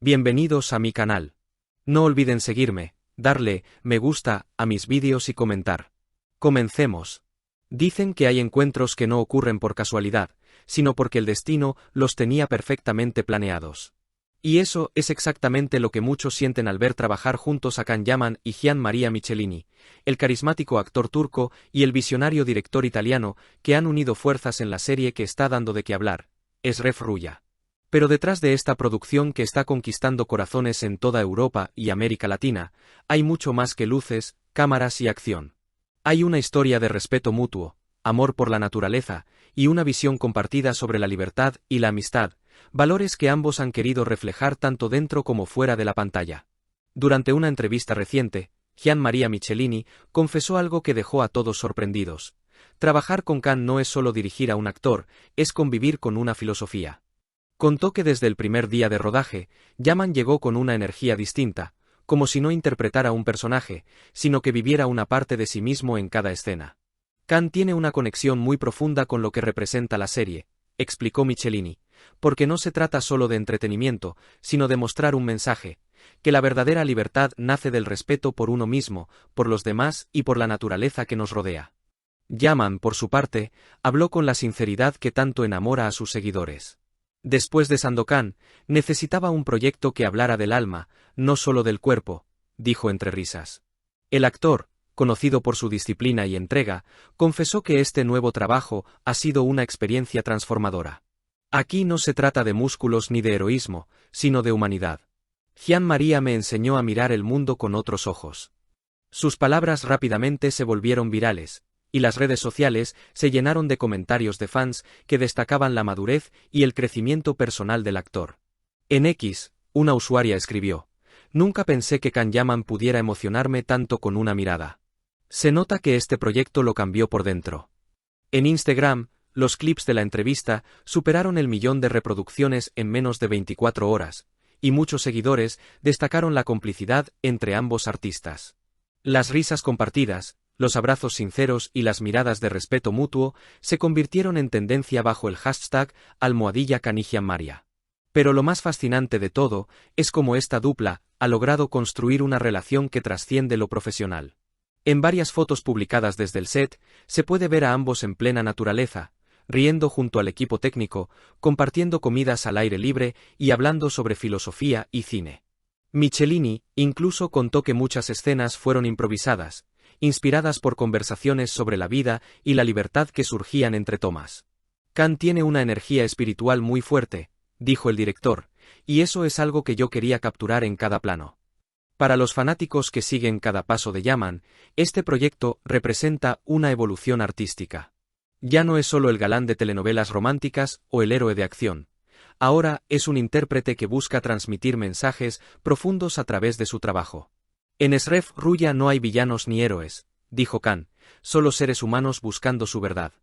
Bienvenidos a mi canal. No olviden seguirme, darle me gusta a mis vídeos y comentar. Comencemos. Dicen que hay encuentros que no ocurren por casualidad, sino porque el destino los tenía perfectamente planeados. Y eso es exactamente lo que muchos sienten al ver trabajar juntos a Can Yaman y Gian Maria Michelini, el carismático actor turco y el visionario director italiano que han unido fuerzas en la serie que está dando de qué hablar, Esref Rüya. Pero detrás de esta producción que está conquistando corazones en toda Europa y América Latina, hay mucho más que luces, cámaras y acción. Hay una historia de respeto mutuo, amor por la naturaleza, y una visión compartida sobre la libertad y la amistad, valores que ambos han querido reflejar tanto dentro como fuera de la pantalla. Durante una entrevista reciente, Gian Maria Michelini confesó algo que dejó a todos sorprendidos. Trabajar con Can no es solo dirigir a un actor, es convivir con una filosofía. Contó que desde el primer día de rodaje, Yaman llegó con una energía distinta, como si no interpretara un personaje, sino que viviera una parte de sí mismo en cada escena. Can tiene una conexión muy profunda con lo que representa la serie, explicó Michelini, porque no se trata solo de entretenimiento, sino de mostrar un mensaje, que la verdadera libertad nace del respeto por uno mismo, por los demás y por la naturaleza que nos rodea. Yaman, por su parte, habló con la sinceridad que tanto enamora a sus seguidores. Después de Sandokan, necesitaba un proyecto que hablara del alma, no solo del cuerpo, dijo entre risas. El actor, conocido por su disciplina y entrega, confesó que este nuevo trabajo ha sido una experiencia transformadora. Aquí no se trata de músculos ni de heroísmo, sino de humanidad. Gian Maria me enseñó a mirar el mundo con otros ojos. Sus palabras rápidamente se volvieron virales, y las redes sociales se llenaron de comentarios de fans que destacaban la madurez y el crecimiento personal del actor. En X, una usuaria escribió: "Nunca pensé que Can Yaman pudiera emocionarme tanto con una mirada. Se nota que este proyecto lo cambió por dentro". En Instagram, los clips de la entrevista superaron el 1.000.000 de reproducciones en menos de 24 horas, y muchos seguidores destacaron la complicidad entre ambos artistas. Las risas compartidas, los abrazos sinceros y las miradas de respeto mutuo se convirtieron en tendencia bajo el hashtag #CanYanMaria. Pero lo más fascinante de todo es cómo esta dupla ha logrado construir una relación que trasciende lo profesional. En varias fotos publicadas desde el set, se puede ver a ambos en plena naturaleza, riendo junto al equipo técnico, compartiendo comidas al aire libre y hablando sobre filosofía y cine. Michelini incluso contó que muchas escenas fueron improvisadas, inspiradas por conversaciones sobre la vida y la libertad que surgían entre tomas. Can tiene una energía espiritual muy fuerte, dijo el director, y eso es algo que yo quería capturar en cada plano. Para los fanáticos que siguen cada paso de Yaman, este proyecto representa una evolución artística. Ya no es solo el galán de telenovelas románticas o el héroe de acción. Ahora es un intérprete que busca transmitir mensajes profundos a través de su trabajo. En Esref Rüya no hay villanos ni héroes, dijo Can, solo seres humanos buscando su verdad.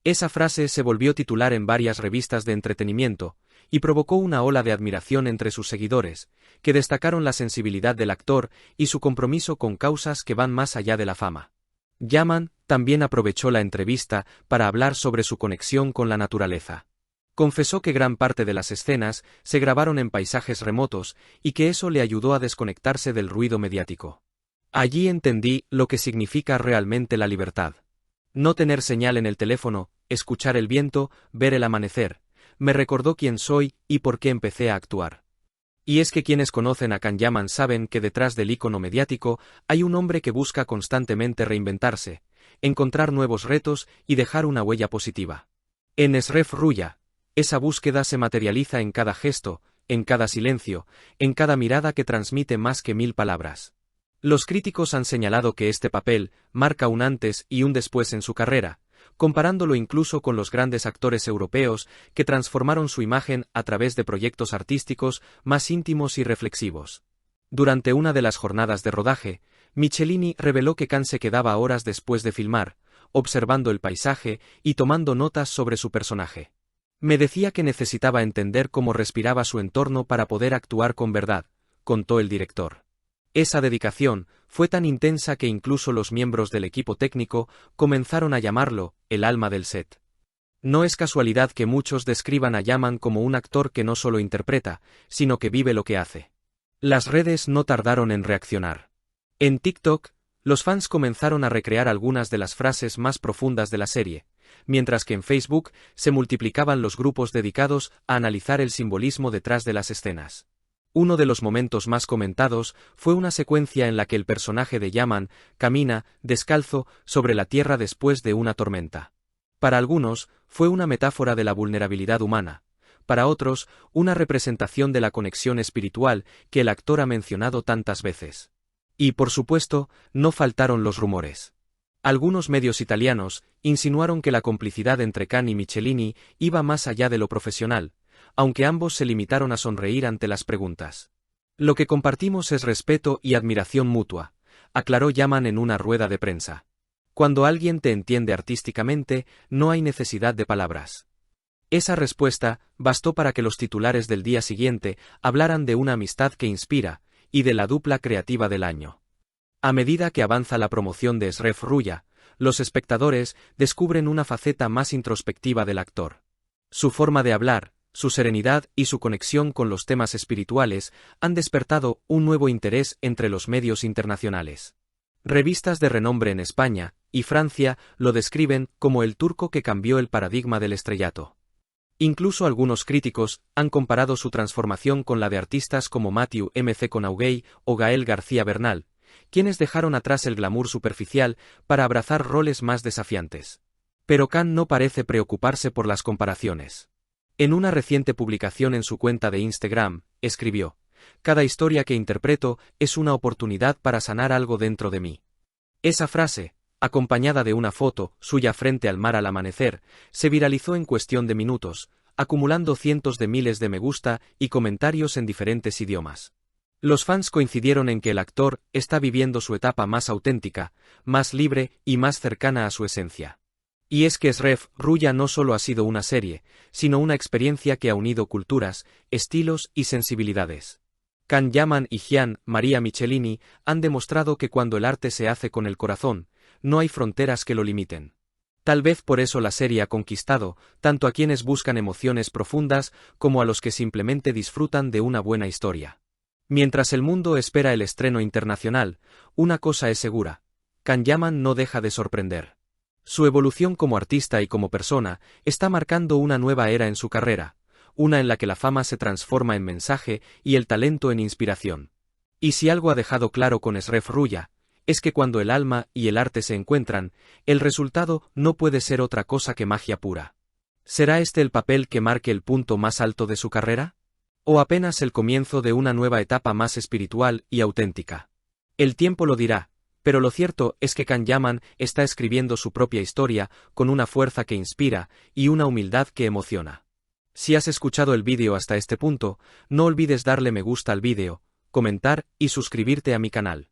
Esa frase se volvió titular en varias revistas de entretenimiento, y provocó una ola de admiración entre sus seguidores, que destacaron la sensibilidad del actor y su compromiso con causas que van más allá de la fama. Yaman también aprovechó la entrevista para hablar sobre su conexión con la naturaleza. Confesó que gran parte de las escenas se grabaron en paisajes remotos y que eso le ayudó a desconectarse del ruido mediático. Allí entendí lo que significa realmente la libertad. No tener señal en el teléfono, escuchar el viento, ver el amanecer, me recordó quién soy y por qué empecé a actuar. Y es que quienes conocen a Can Yaman saben que detrás del ícono mediático hay un hombre que busca constantemente reinventarse, encontrar nuevos retos y dejar una huella positiva. En Esref Rüya, esa búsqueda se materializa en cada gesto, en cada silencio, en cada mirada que transmite más que 1000 palabras. Los críticos han señalado que este papel marca un antes y un después en su carrera, comparándolo incluso con los grandes actores europeos que transformaron su imagen a través de proyectos artísticos más íntimos y reflexivos. Durante una de las jornadas de rodaje, Michelini reveló que Can se quedaba horas después de filmar, observando el paisaje y tomando notas sobre su personaje. Me decía que necesitaba entender cómo respiraba su entorno para poder actuar con verdad, contó el director. Esa dedicación fue tan intensa que incluso los miembros del equipo técnico comenzaron a llamarlo el alma del set. No es casualidad que muchos describan a Yaman como un actor que no solo interpreta, sino que vive lo que hace. Las redes no tardaron en reaccionar. En TikTok, los fans comenzaron a recrear algunas de las frases más profundas de la serie, mientras que en Facebook se multiplicaban los grupos dedicados a analizar el simbolismo detrás de las escenas. Uno de los momentos más comentados fue una secuencia en la que el personaje de Yaman camina, descalzo, sobre la tierra después de una tormenta. Para algunos, fue una metáfora de la vulnerabilidad humana, para otros, una representación de la conexión espiritual que el actor ha mencionado tantas veces. Y por supuesto, no faltaron los rumores. Algunos medios italianos insinuaron que la complicidad entre Can y Michelini iba más allá de lo profesional, aunque ambos se limitaron a sonreír ante las preguntas. Lo que compartimos es respeto y admiración mutua, aclaró Yaman en una rueda de prensa. Cuando alguien te entiende artísticamente, no hay necesidad de palabras. Esa respuesta bastó para que los titulares del día siguiente hablaran de una amistad que inspira, y de la dupla creativa del año. A medida que avanza la promoción de Esref Ruya, los espectadores descubren una faceta más introspectiva del actor. Su forma de hablar, su serenidad y su conexión con los temas espirituales han despertado un nuevo interés entre los medios internacionales. Revistas de renombre en España y Francia lo describen como el turco que cambió el paradigma del estrellato. Incluso algunos críticos han comparado su transformación con la de artistas como Matthew McConaughey o Gael García Bernal, quienes dejaron atrás el glamour superficial para abrazar roles más desafiantes. Pero Can no parece preocuparse por las comparaciones. En una reciente publicación en su cuenta de Instagram, escribió: «Cada historia que interpreto es una oportunidad para sanar algo dentro de mí». Esa frase, acompañada de una foto suya frente al mar al amanecer, se viralizó en cuestión de minutos, acumulando cientos de miles de me gusta y comentarios en diferentes idiomas. Los fans coincidieron en que el actor está viviendo su etapa más auténtica, más libre y más cercana a su esencia. Y es que Esref Ruya no solo ha sido una serie, sino una experiencia que ha unido culturas, estilos y sensibilidades. Can Yaman y Gian Maria Michelini han demostrado que cuando el arte se hace con el corazón, no hay fronteras que lo limiten. Tal vez por eso la serie ha conquistado tanto a quienes buscan emociones profundas como a los que simplemente disfrutan de una buena historia. Mientras el mundo espera el estreno internacional, una cosa es segura: Can Yaman no deja de sorprender. Su evolución como artista y como persona está marcando una nueva era en su carrera, una en la que la fama se transforma en mensaje y el talento en inspiración. Y si algo ha dejado claro con Esref Ruya, es que cuando el alma y el arte se encuentran, el resultado no puede ser otra cosa que magia pura. ¿Será este el papel que marque el punto más alto de su carrera? ¿O apenas el comienzo de una nueva etapa más espiritual y auténtica? El tiempo lo dirá, pero lo cierto es que Can Yaman está escribiendo su propia historia con una fuerza que inspira y una humildad que emociona. Si has escuchado el vídeo hasta este punto, no olvides darle me gusta al vídeo, comentar y suscribirte a mi canal.